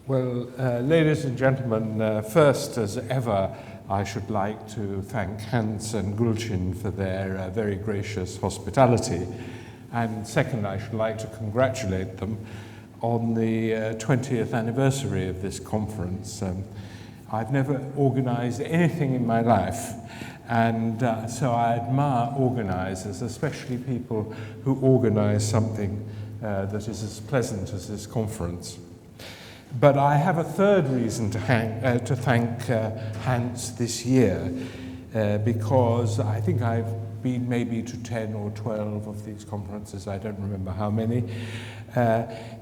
Ladies and gentlemen, first as ever, I should like to thank Hans and Gulcin for their very gracious hospitality. And second, I should like to congratulate them on the 20th anniversary of this conference. I've never organized anything in my life, and so I admire organizers, especially people who organize something that is as pleasant as this conference. But I have a third reason to thank Hans this year, because I think I've been maybe to 10 or 12 of these conferences, I don't remember how many,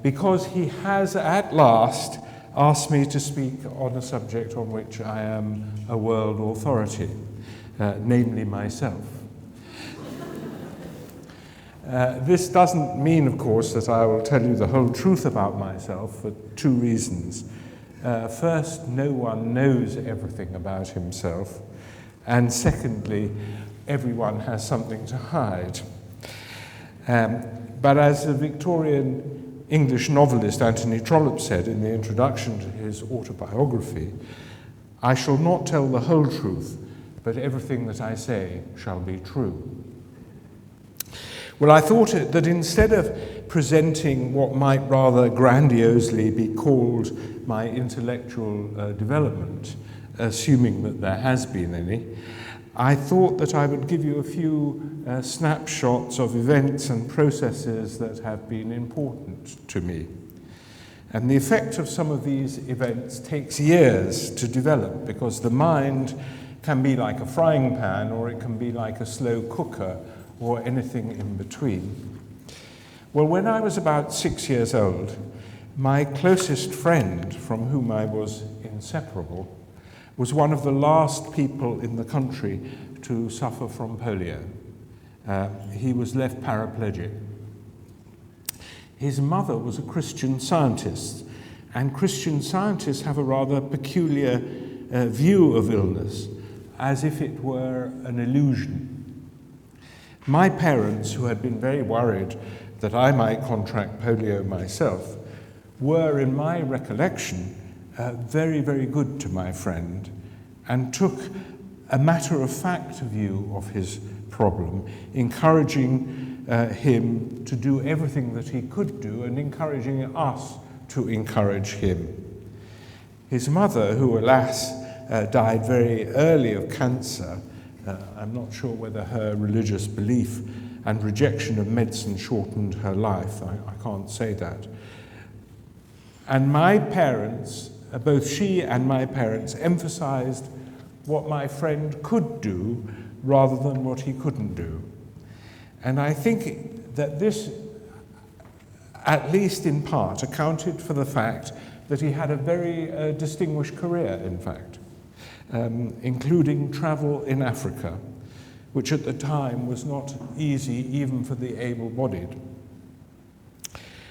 because he has at last asked me to speak on a subject on which I am a world authority, namely myself. This doesn't mean, of course, that I will tell you the whole truth about myself for two reasons. First, no one knows everything about himself, and secondly, everyone has something to hide. But as the Victorian English novelist Anthony Trollope said in the introduction to his autobiography, "I shall not tell the whole truth, but everything that I say shall be true." Well, I thought that instead of presenting what might rather grandiosely be called my intellectual development, assuming that there has been any, I thought that I would give you a few snapshots of events and processes that have been important to me. And the effect of some of these events takes years to develop, because the mind can be like a frying pan, or it can be like a slow cooker, or anything in between. Well, when I was about 6 years old, my closest friend, from whom I was inseparable, was one of the last people in the country to suffer from polio. He was left paraplegic. His mother was a Christian Scientist, and Christian Scientists have a rather peculiar view of illness, as if it were an illusion. My parents, who had been very worried that I might contract polio myself, were, in my recollection, very, very good to my friend, and took a matter-of-fact view of his problem, encouraging him to do everything that he could do and encouraging us to encourage him. His mother, who, alas, died very early of cancer, I'm not sure whether her religious belief and rejection of medicine shortened her life. I can't say that. And my parents, both she and my parents, emphasized what my friend could do rather than what he couldn't do. And I think that this, at least in part, accounted for the fact that he had a very distinguished career, in fact. Including travel in Africa, which at the time was not easy even for the able-bodied.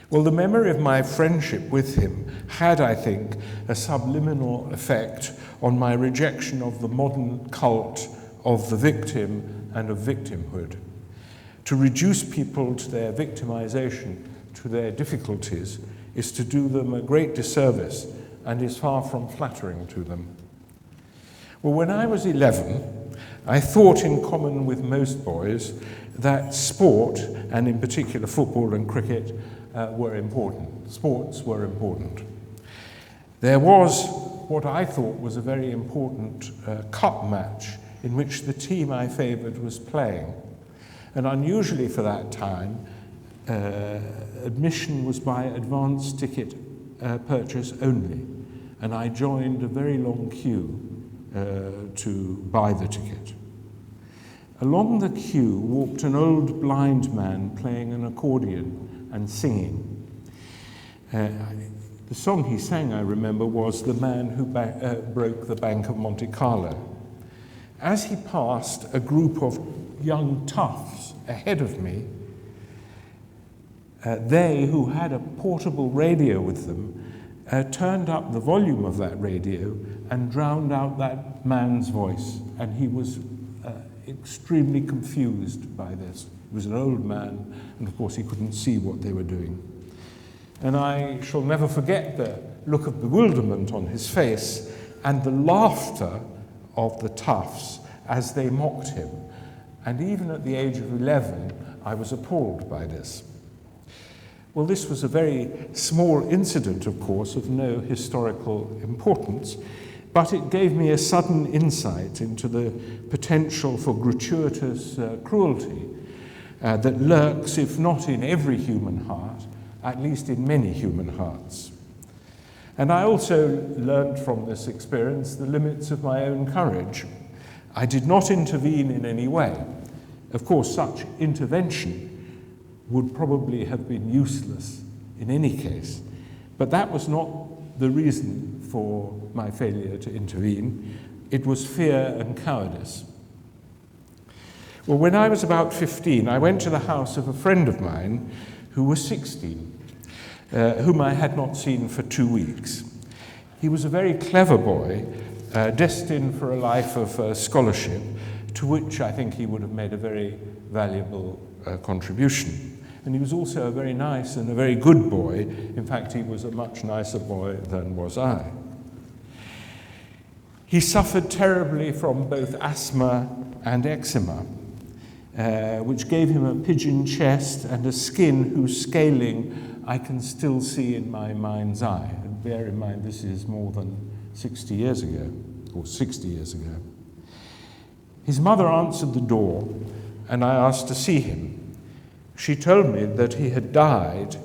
Well, the memory of my friendship with him had, I think, a subliminal effect on my rejection of the modern cult of the victim and of victimhood. To reduce people to their victimization, to their difficulties, is to do them a great disservice and is far from flattering to them. Well, when I was 11, I thought, in common with most boys, that sport, and in particular football and cricket, were important. Sports were important. There was what I thought was a very important cup match in which the team I favoured was playing. And unusually for that time, admission was by advance ticket purchase only, and I joined a very long queue to buy the ticket. Along the queue walked an old blind man playing an accordion and singing. The song he sang, I remember, was "The Man Who Broke the Bank of Monte Carlo." As he passed a group of young toughs ahead of me, they, who had a portable radio with them, turned up the volume of that radio and drowned out that man's voice, and he was extremely confused by this. He was an old man, and of course he couldn't see what they were doing. And I shall never forget the look of bewilderment on his face and the laughter of the toughs as they mocked him. And even at the age of 11, I was appalled by this. Well, this was a very small incident, of course, of no historical importance, but it gave me a sudden insight into the potential for gratuitous cruelty that lurks, if not in every human heart, at least in many human hearts. And I also learned from this experience the limits of my own courage. I did not intervene in any way. Of course, such intervention would probably have been useless in any case, but that was not the reason for my failure to intervene. It was fear and cowardice. Well, when I was about 15, I went to the house of a friend of mine who was 16, whom I had not seen for 2 weeks. He was a very clever boy, destined for a life of scholarship, to which I think he would have made a very valuable contribution. And he was also a very nice and a very good boy. In fact, he was a much nicer boy than was I. He suffered terribly from both asthma and eczema, which gave him a pigeon chest and a skin whose scaling I can still see in my mind's eye. And bear in mind, this is more than 60 years ago, or 60 years ago. His mother answered the door, and I asked to see him. She told me that he had died,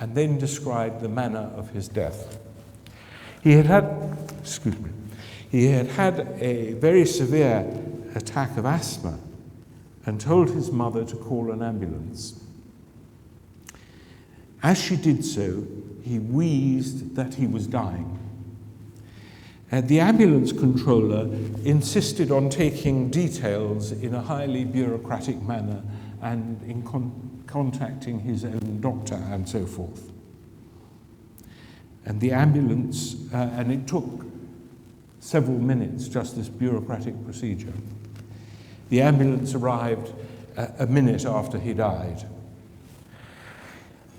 and then described the manner of his death. He had had a very severe attack of asthma, and told his mother to call an ambulance. As she did so, he wheezed that he was dying. The ambulance controller insisted on taking details in a highly bureaucratic manner and in contacting his own doctor and so forth. And the ambulance, and it took several minutes, just this bureaucratic procedure. The ambulance arrived a minute after he died.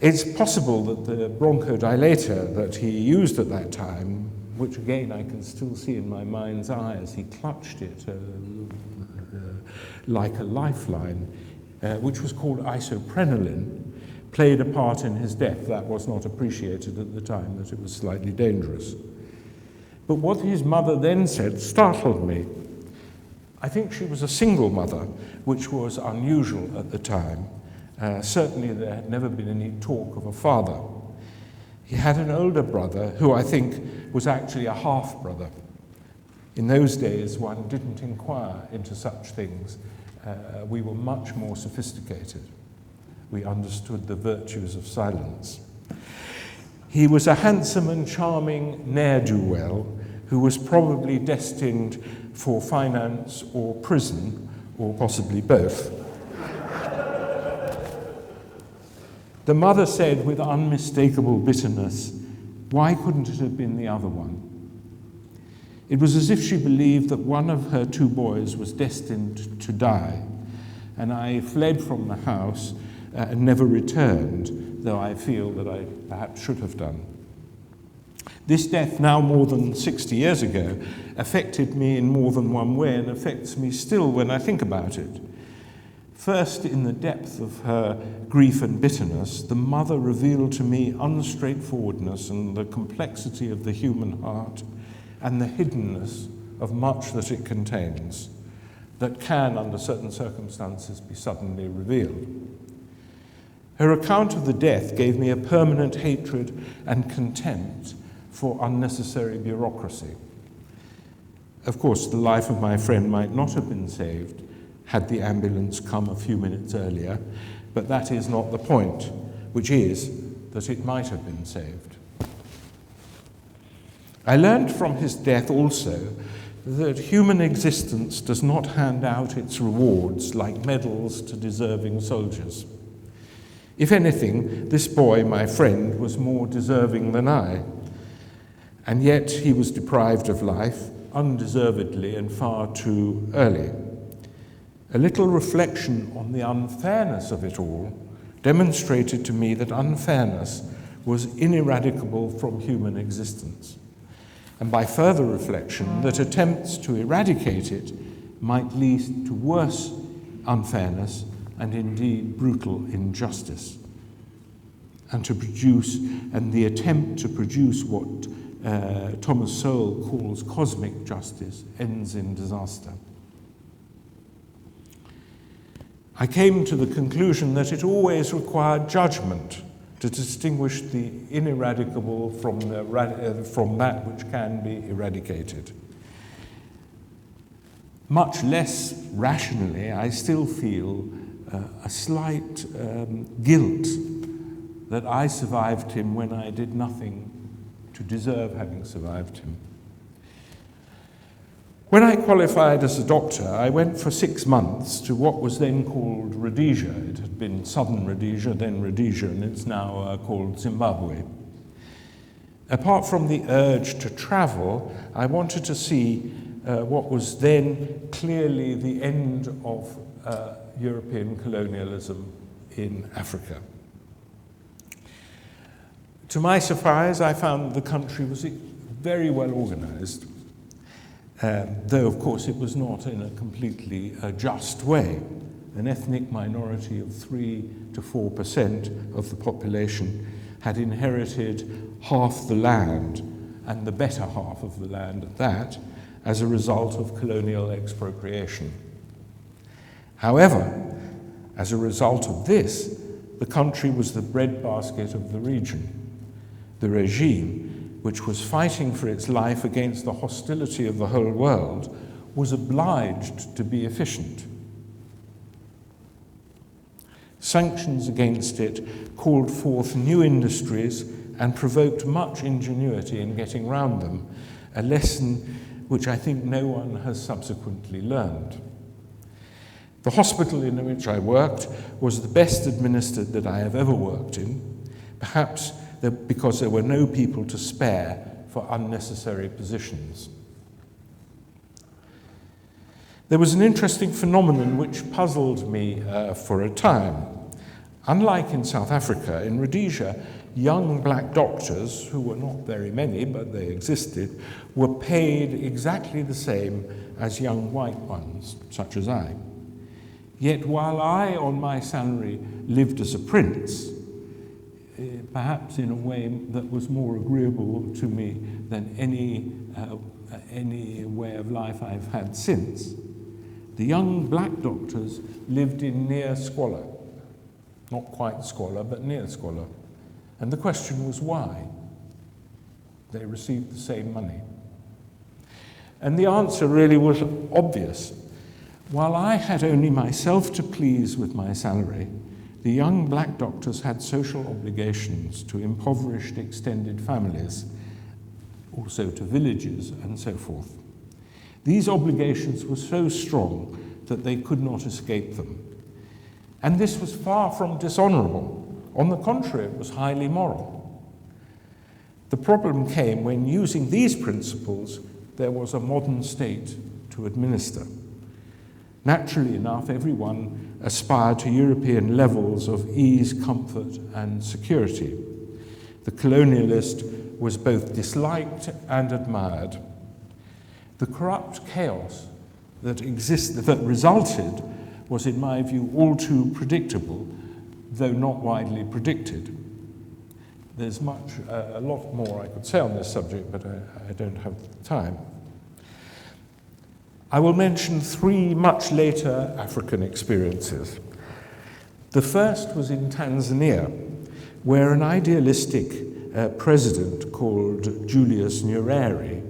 It's possible that the bronchodilator that he used at that time, which again I can still see in my mind's eye as he clutched it like a lifeline, which was called isoprenaline, played a part in his death. That was not appreciated at the time, that it was slightly dangerous. But what his mother then said startled me. I think she was a single mother, which was unusual at the time. Certainly there had never been any talk of a father. He had an older brother who I think was actually a half-brother. In those days, one didn't inquire into such things. We were much more sophisticated. We understood the virtues of silence. He was a handsome and charming ne'er-do-well who was probably destined for finance or prison, or possibly both. The mother said with unmistakable bitterness, why couldn't it have been the other one? It was as if she believed that one of her two boys was destined to die, and I fled from the house and never returned, though I feel that I perhaps should have done. This death, now more than 60 years ago, affected me in more than one way and affects me still when I think about it. First, in the depth of her grief and bitterness, the mother revealed to me unstraightforwardness and the complexity of the human heart and the hiddenness of much that it contains that can, under certain circumstances, be suddenly revealed. Her account of the death gave me a permanent hatred and contempt for unnecessary bureaucracy. Of course, the life of my friend might not have been saved had the ambulance come a few minutes earlier, but that is not the point, which is that it might have been saved. I learned from his death also that human existence does not hand out its rewards like medals to deserving soldiers. If anything, this boy, my friend, was more deserving than I, and yet he was deprived of life, undeservedly and far too early. A little reflection on the unfairness of it all demonstrated to me that unfairness was ineradicable from human existence, and by further reflection that attempts to eradicate it might lead to worse unfairness and indeed brutal injustice, and the attempt to produce what Thomas Sowell calls cosmic justice ends in disaster. I came to the conclusion that it always required judgment to distinguish the ineradicable from that which can be eradicated. Much less rationally, I still feel a slight guilt that I survived him when I did nothing to deserve having survived him. When I qualified as a doctor, I went for 6 months to what was then called Rhodesia. It had been Southern Rhodesia, then Rhodesia, and it's now called Zimbabwe. Apart from the urge to travel, I wanted to see what was then clearly the end of European colonialism in Africa. To my surprise, I found the country was very well organized, though of course it was not in a completely just way. An ethnic minority of 3 to 4% of the population had inherited half the land, and the better half of the land at that, as a result of colonial expropriation. However, as a result of this, the country was the breadbasket of the region. The regime, which was fighting for its life against the hostility of the whole world, was obliged to be efficient. Sanctions against it called forth new industries and provoked much ingenuity in getting round them, a lesson which I think no one has subsequently learned. The hospital in which I worked was the best administered that I have ever worked in, perhaps because there were no people to spare for unnecessary positions. There was an interesting phenomenon which puzzled me for a time. Unlike in South Africa, in Rhodesia, young black doctors, who were not very many, but they existed, were paid exactly the same as young white ones, such as I. Yet while I, on my salary, lived as a prince, perhaps in a way that was more agreeable to me than any way of life I've had since, the young black doctors lived in near squalor. Not quite squalor, but near squalor. And the question was why? They received the same money. And the answer really was obvious. While I had only myself to please with my salary, the young black doctors had social obligations to impoverished extended families, also to villages and so forth. These obligations were so strong that they could not escape them. And this was far from dishonorable. On the contrary, it was highly moral. The problem came when, using these principles, there was a modern state to administer. Naturally enough, everyone aspired to European levels of ease, comfort, and security. The colonialist was both disliked and admired. The corrupt chaos that resulted was, in my view, all too predictable, though not widely predicted. There's a lot more I could say on this subject, but I don't have the time. I will mention 3 much later African experiences. The first was in Tanzania, where an idealistic president called Julius Nyerere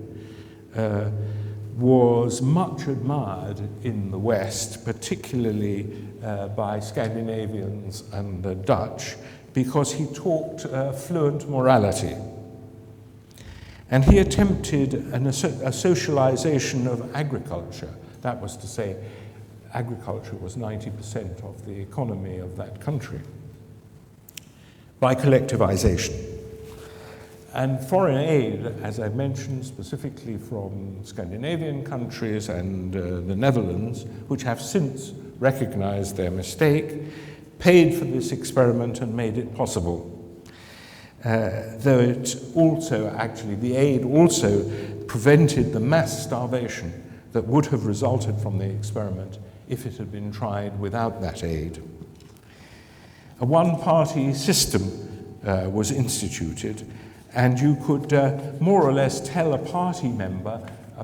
was much admired in the West, particularly by Scandinavians and Dutch, because he talked fluent morality. And he attempted a socialization of agriculture. That was to say, agriculture was 90% of the economy of that country, by collectivization. And foreign aid, as I mentioned, specifically from Scandinavian countries and the Netherlands, which have since recognized their mistake, paid for this experiment and made it possible. though it also, actually, the aid also prevented the mass starvation that would have resulted from the experiment if it had been tried without that aid. A one-party system was instituted, and you could more or less tell a party member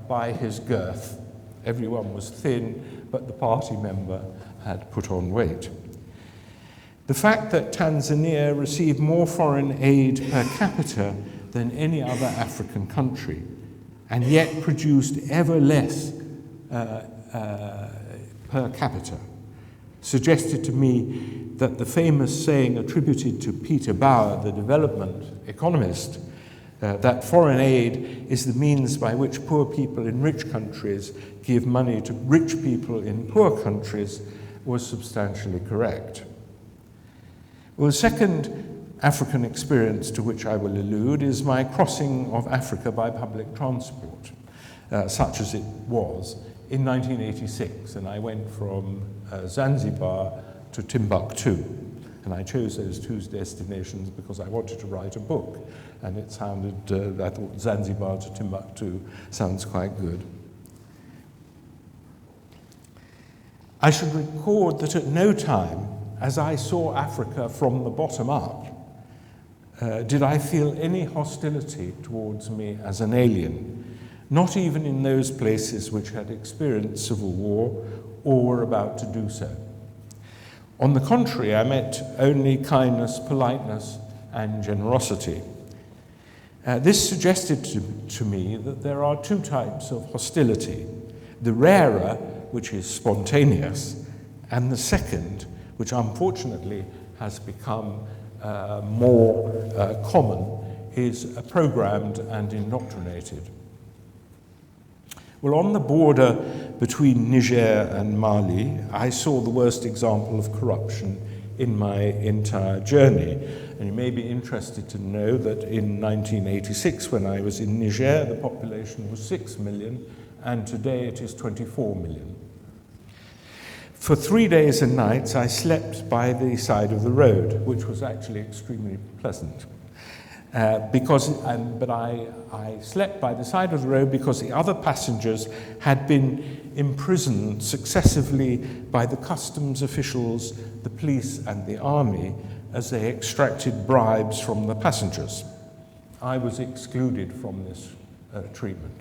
by his girth. Everyone was thin, but the party member had put on weight. The fact that Tanzania received more foreign aid per capita than any other African country, and yet produced ever less per capita, suggested to me that the famous saying attributed to Peter Bauer, the development economist, that foreign aid is the means by which poor people in rich countries give money to rich people in poor countries, was substantially correct. Well, the second African experience to which I will allude is my crossing of Africa by public transport, such as it was in 1986, and I went from Zanzibar to Timbuktu. And I chose those two destinations because I wanted to write a book, and it sounded, I thought Zanzibar to Timbuktu sounds quite good. I should record that at no time, as I saw Africa from the bottom up, did I feel any hostility towards me as an alien, not even in those places which had experienced civil war or were about to do so. On the contrary, I met only kindness, politeness, and generosity. This suggested to me that there are two types of hostility: the rarer, which is spontaneous, and the second, which unfortunately has become more common, is programmed and indoctrinated. Well, on the border between Niger and Mali, I saw the worst example of corruption in my entire journey. And you may be interested to know that in 1986, when I was in Niger, the population was 6 million, and today it is 24 million. For 3 days and nights, I slept by the side of the road, which was actually extremely pleasant. But I slept by the side of the road because the other passengers had been imprisoned successively by the customs officials, the police, and the army as they extracted bribes from the passengers. I was excluded from this treatment.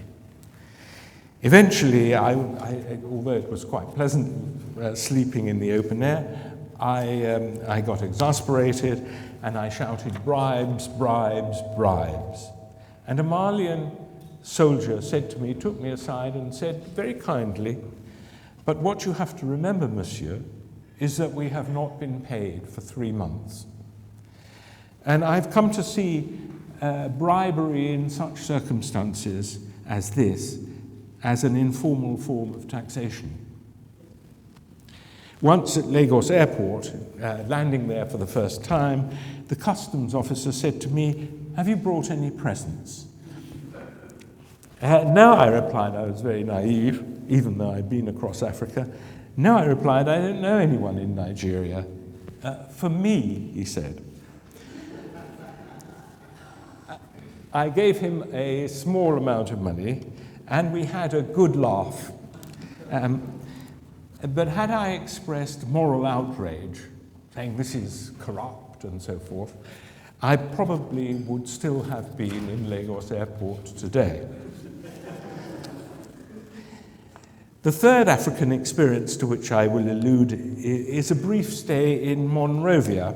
Eventually, although it was quite pleasant sleeping in the open air, I got exasperated and I shouted, "Bribes, bribes, bribes." And a Malian soldier said to me, took me aside and said very kindly, "But what you have to remember, monsieur, is that we have not been paid for 3 months." And I've come to see bribery in such circumstances as this as an informal form of taxation. Once at Lagos Airport, landing there for the first time, the customs officer said to me, "Have you brought any presents?" No, I replied. I was very naive, even though I'd been across Africa. No, I replied, I don't know anyone in Nigeria. For me, he said. I gave him a small amount of money, and we had a good laugh. But had I expressed moral outrage, saying this is corrupt and so forth, I probably would still have been in Lagos Airport today. The third African experience to which I will allude is a brief stay in Monrovia,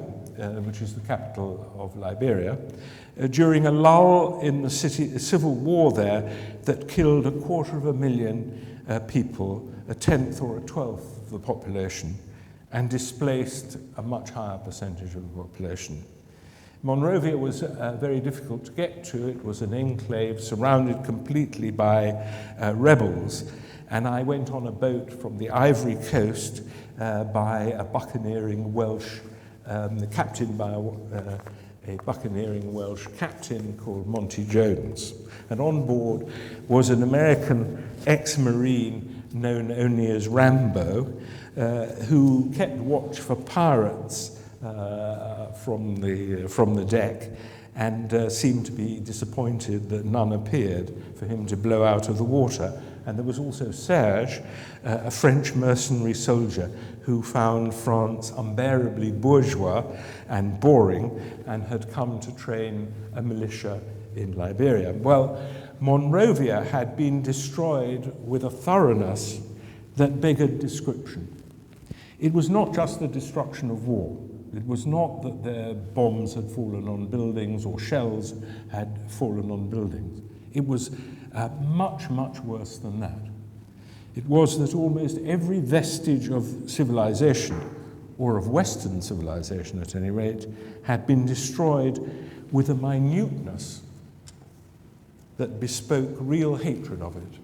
which is the capital of Liberia, during a lull in the civil war there that killed 250,000 people, a tenth or a twelfth of the population, and displaced a much higher percentage of the population. Monrovia was very difficult to get to. It was an enclave surrounded completely by rebels, and I went on a boat from the Ivory Coast by a buccaneering Welsh, captained by a buccaneering Welsh captain called Monty Jones. And on board was an American ex-Marine known only as Rambo, who kept watch for pirates from the deck, and seemed to be disappointed that none appeared for him to blow out of the water. And there was also Serge, a French mercenary soldier who found France unbearably bourgeois and boring and had come to train a militia in Liberia. Well, Monrovia had been destroyed with a thoroughness that beggared description. It was not just the destruction of war. It was not that their bombs had fallen on buildings or shells had fallen on buildings. It was much, much worse than that. It was that almost every vestige of civilization, or of Western civilization at any rate, had been destroyed with a minuteness that bespoke real hatred of it.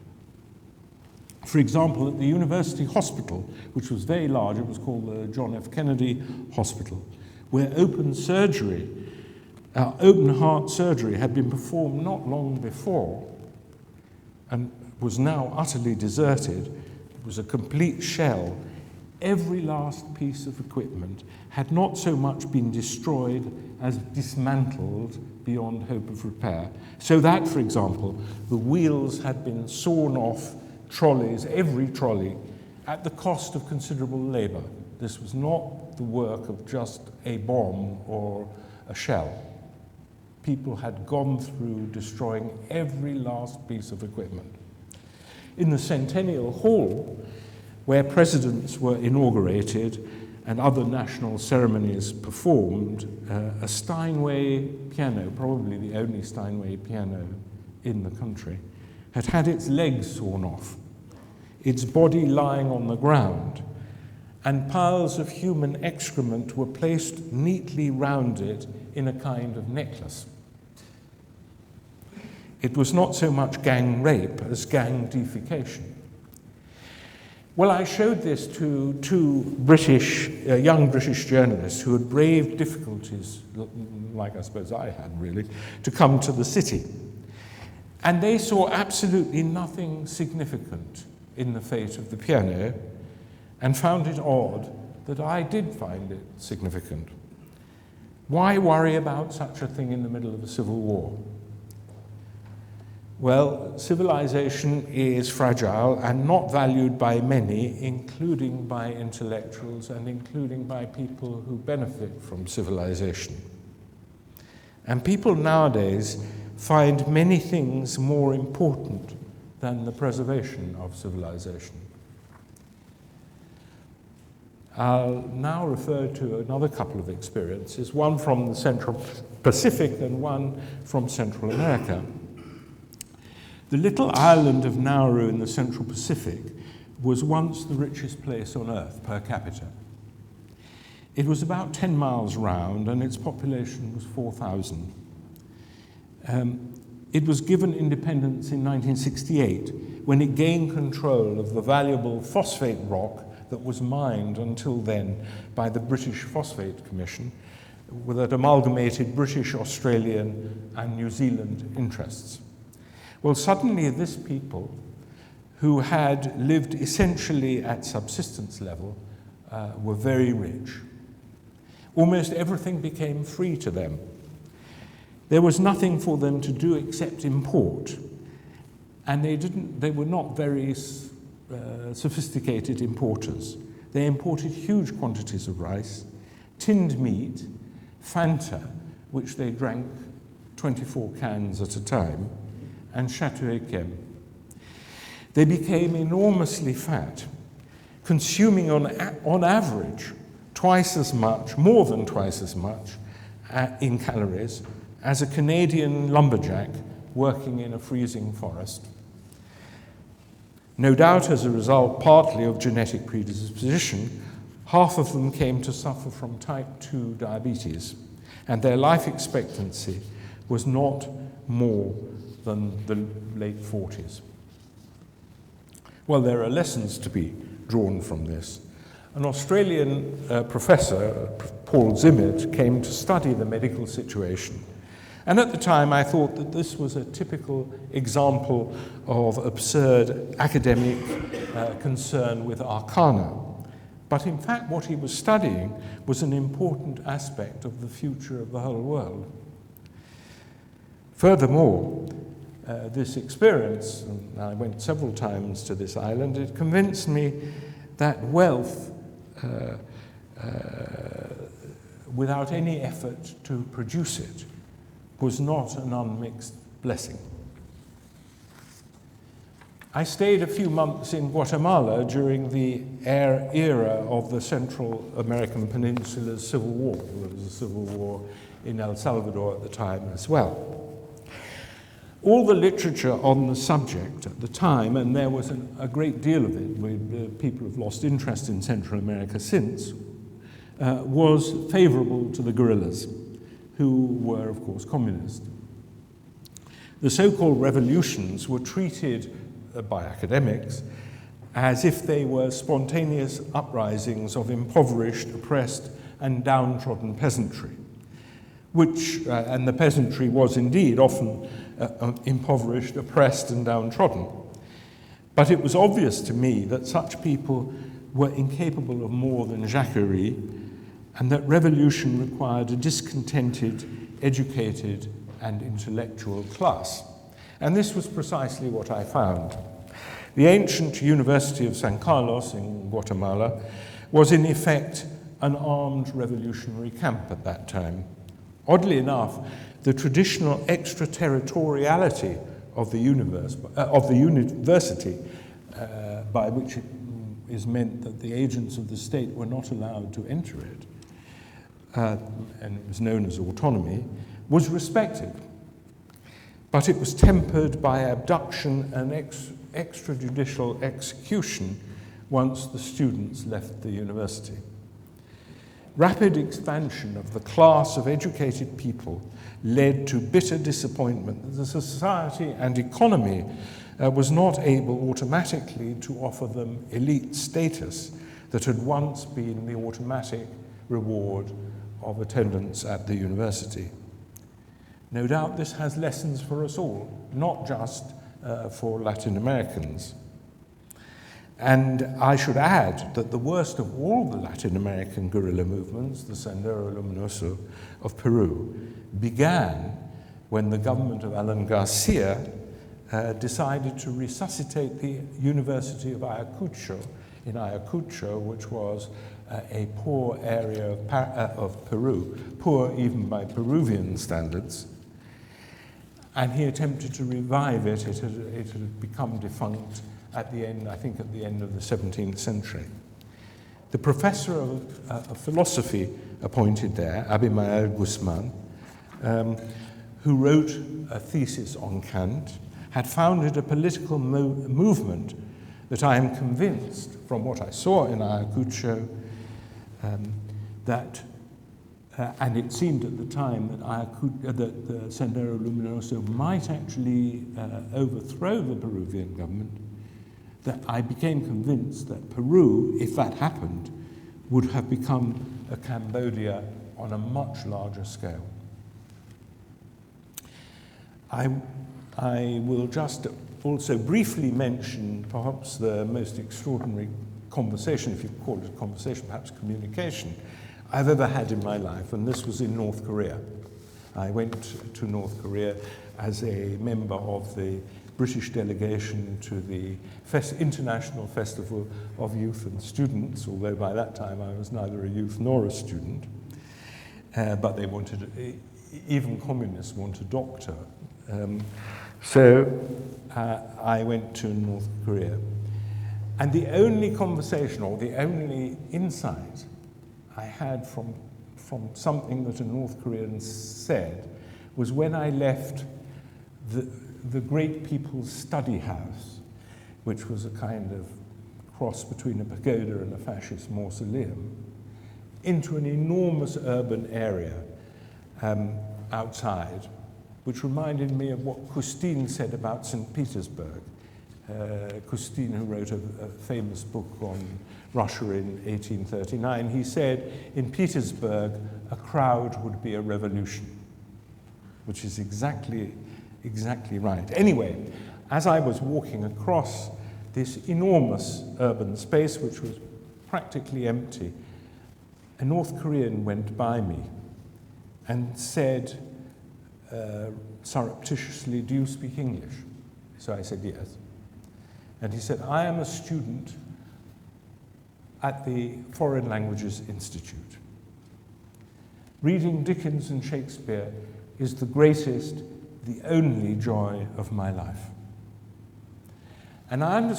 For example, at the University Hospital, which was very large, it was called the John F. Kennedy Hospital, where open heart surgery had been performed not long before and was now utterly deserted. It was a complete shell. Every last piece of equipment had not so much been destroyed as dismantled beyond hope of repair. So that, for example, the wheels had been sawn off trolleys, every trolley, at the cost of considerable labor. This was not the work of just a bomb or a shell. People had gone through destroying every last piece of equipment. In the Centennial Hall, where presidents were inaugurated and other national ceremonies performed, a Steinway piano, probably the only Steinway piano in the country, had had its legs sawn off, its body lying on the ground, and piles of human excrement were placed neatly round it in a kind of necklace. It was not so much gang rape as gang defecation. Well, I showed this to two young British journalists who had braved difficulties, like I suppose I had really, to come to the city. And they saw absolutely nothing significant in the fate of the piano and found it odd that I did find it significant. Why worry about such a thing in the middle of a civil war? Well, civilization is fragile and not valued by many, including by intellectuals and including by people who benefit from civilization. And people nowadays find many things more important than the preservation of civilization. I'll now refer to another couple of experiences, one from the Central Pacific and one from Central America. The little island of Nauru in the Central Pacific was once the richest place on earth per capita. It was about 10 miles round and its population was 4,000. It was given independence in 1968 when it gained control of the valuable phosphate rock that was mined until then by the British Phosphate Commission that amalgamated British, Australian and New Zealand interests. Well, suddenly this people, who had lived essentially at subsistence level, were very rich. Almost everything became free to them. There was nothing for them to do except import, and they were not very sophisticated importers. They imported huge quantities of rice, tinned meat, Fanta, which they drank 24 cans at a time, and Chateau Yquem. They became enormously fat, consuming on average more than twice as much in calories as a Canadian lumberjack working in a freezing forest. No doubt as a result partly of genetic predisposition, half of them came to suffer from type 2 diabetes, and their life expectancy was not more than the late 40s. Well, there are lessons to be drawn from this. An Australian professor, Paul Zimmet, came to study the medical situation. And at the time, I thought that this was a typical example of absurd academic concern with arcana. But in fact, what he was studying was an important aspect of the future of the whole world. Furthermore, this experience, and I went several times to this island, it convinced me that wealth, without any effort to produce it, was not an unmixed blessing. I stayed a few months in Guatemala during the era of the Central American Peninsula's civil war. There was a civil war in El Salvador at the time as well. All the literature on the subject at the time, and there was a great deal of it, people have lost interest in Central America since, was favorable to the guerrillas, who were, of course, communist. The so-called revolutions were treated by academics as if they were spontaneous uprisings of impoverished, oppressed, and downtrodden peasantry, which, and the peasantry was indeed often impoverished, oppressed, and downtrodden. But it was obvious to me that such people were incapable of more than jacquerie, and that revolution required a discontented, educated, and intellectual class. And this was precisely what I found. The ancient University of San Carlos in Guatemala was in effect an armed revolutionary camp at that time. Oddly enough, the traditional extraterritoriality of the university, by which it is meant that the agents of the state were not allowed to enter it, and it was known as autonomy, was respected. But it was tempered by abduction and extrajudicial execution once the students left the university. Rapid expansion of the class of educated people led to bitter disappointment that the society and economy was not able automatically to offer them elite status that had once been the automatic reward of attendance at the university. No doubt this has lessons for us all, not just for Latin Americans. And I should add that the worst of all the Latin American guerrilla movements, the Sendero Luminoso of Peru, began when the government of Alan Garcia decided to resuscitate the University of Ayacucho, in Ayacucho, which was a poor area of Peru, poor even by Peruvian standards. And he attempted to revive it. It had become defunct at the end, I think at the end of the 17th century. The professor of philosophy appointed there, Abimael Guzman, who wrote a thesis on Kant, had founded a political movement that I am convinced, from what I saw in Ayacucho, and it seemed at the time that the Sendero Luminoso might actually overthrow the Peruvian government, that I became convinced that Peru, if that happened, would have become a Cambodia on a much larger scale. I will just also briefly mention perhaps the most extraordinary conversation, if you call it a conversation, perhaps communication, I've ever had in my life, and this was in North Korea. I went to North Korea as a member of the British delegation to the International Festival of Youth and Students, although by that time I was neither a youth nor a student. But they wanted, even communists want a doctor. So I went to North Korea. And the only conversation, or the only insight I had from something that a North Korean said was when I left the Great People's Study House, which was a kind of cross between a pagoda and a fascist mausoleum, into an enormous urban area outside, which reminded me of what Custine said about St. Petersburg. Custine, who wrote a famous book on Russia in 1839, he said, in Petersburg, a crowd would be a revolution, which is exactly right. Anyway, as I was walking across this enormous urban space, which was practically empty, a North Korean went by me and said surreptitiously, "Do you speak English?" So I said yes. And he said, "I am a student at the Foreign Languages Institute. Reading Dickens and Shakespeare is the greatest, the only joy of my life." And I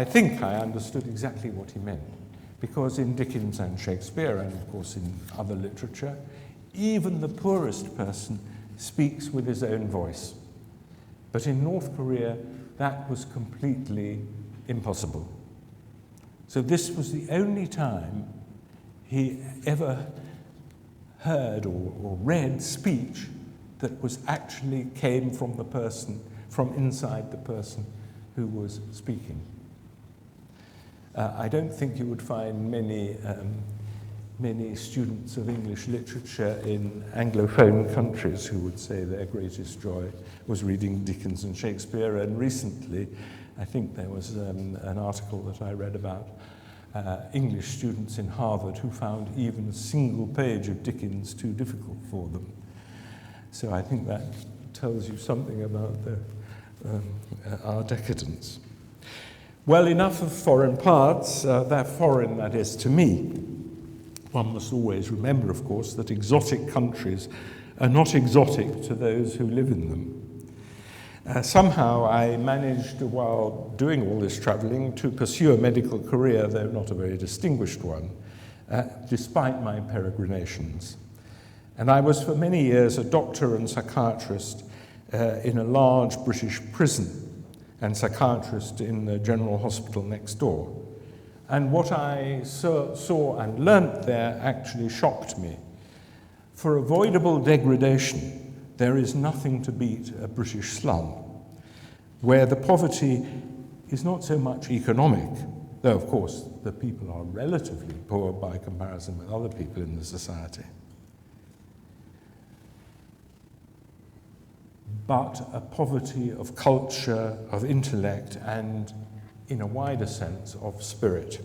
think I understood exactly what he meant, because in Dickens and Shakespeare, and of course in other literature, even the poorest person speaks with his own voice. But in North Korea, that was completely impossible. So this was the only time he ever heard or read speech that was actually came from the person, from inside the person who was speaking. I don't think you would find many students of English literature in Anglophone countries who would say their greatest joy was reading Dickens and Shakespeare. And recently, I think there was an article that I read about English students in Harvard who found even a single page of Dickens too difficult for them. So I think that tells you something about our decadence. Well, enough of foreign parts, that is to me. One must always remember, of course, that exotic countries are not exotic to those who live in them. Somehow I managed, while doing all this travelling, to pursue a medical career, though not a very distinguished one, despite my peregrinations. And I was for many years a doctor and psychiatrist in a large British prison, and psychiatrist in the General Hospital next door. And what I saw and learnt there actually shocked me. For avoidable degradation, there is nothing to beat a British slum, where the poverty is not so much economic, though of course the people are relatively poor by comparison with other people in the society, but a poverty of culture, of intellect, and in a wider sense, of spirit.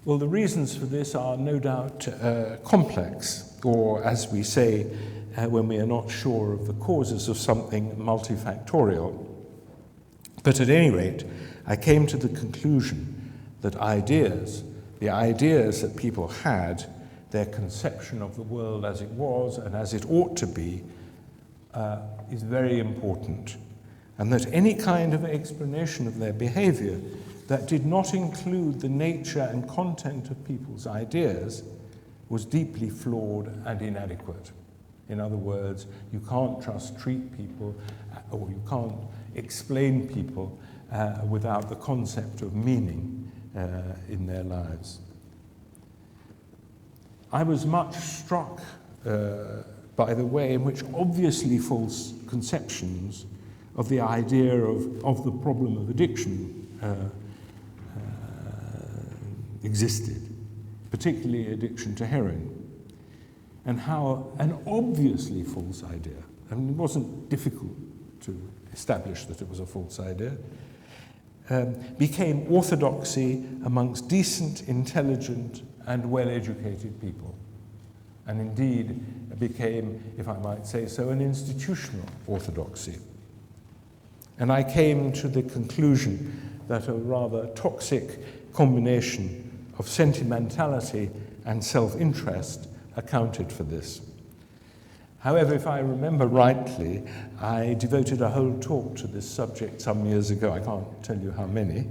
Well, the reasons for this are no doubt complex, or as we say when we are not sure of the causes of something, multifactorial. But at any rate, I came to the conclusion that the ideas that people had, their conception of the world as it was and as it ought to be, is very important. And that any kind of explanation of their behavior that did not include the nature and content of people's ideas was deeply flawed and inadequate. In other words, you can't just treat people, or you can't explain people without the concept of meaning in their lives. I was much struck by the way in which obviously false conceptions of the idea of the problem of addiction existed, particularly addiction to heroin, and how an obviously false idea, and it wasn't difficult to establish that it was a false idea, became orthodoxy amongst decent, intelligent, and well-educated people, and indeed became, if I might say so, an institutional orthodoxy. And I came to the conclusion that a rather toxic combination of sentimentality and self-interest accounted for this. However, if I remember rightly, I devoted a whole talk to this subject some years ago. I can't tell you how many,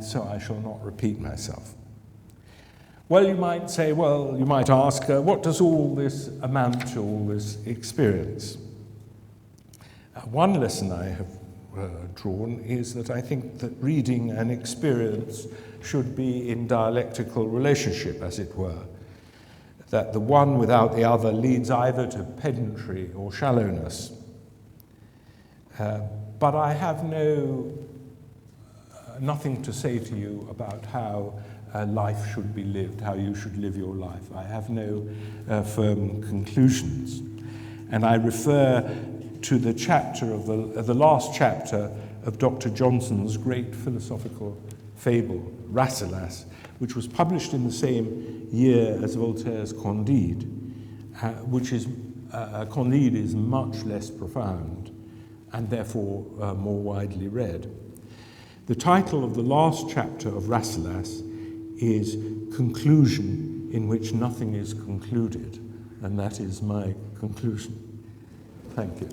so I shall not repeat myself. Well, you might say, you might ask, what does all this amount to, all this experience? One lesson I have drawn is that I think that reading and experience should be in dialectical relationship, as it were. That the one without the other leads either to pedantry or shallowness. But I have nothing to say to you about how life should be lived, how you should live your life. I have no firm conclusions. And I refer to the chapter of the last chapter of Dr. Johnson's great philosophical fable, Rasselas, which was published in the same year as Voltaire's Candide, which is, Candide is much less profound and therefore more widely read. The title of the last chapter of Rasselas is Conclusion in which nothing is concluded, and that is my conclusion. Thank you.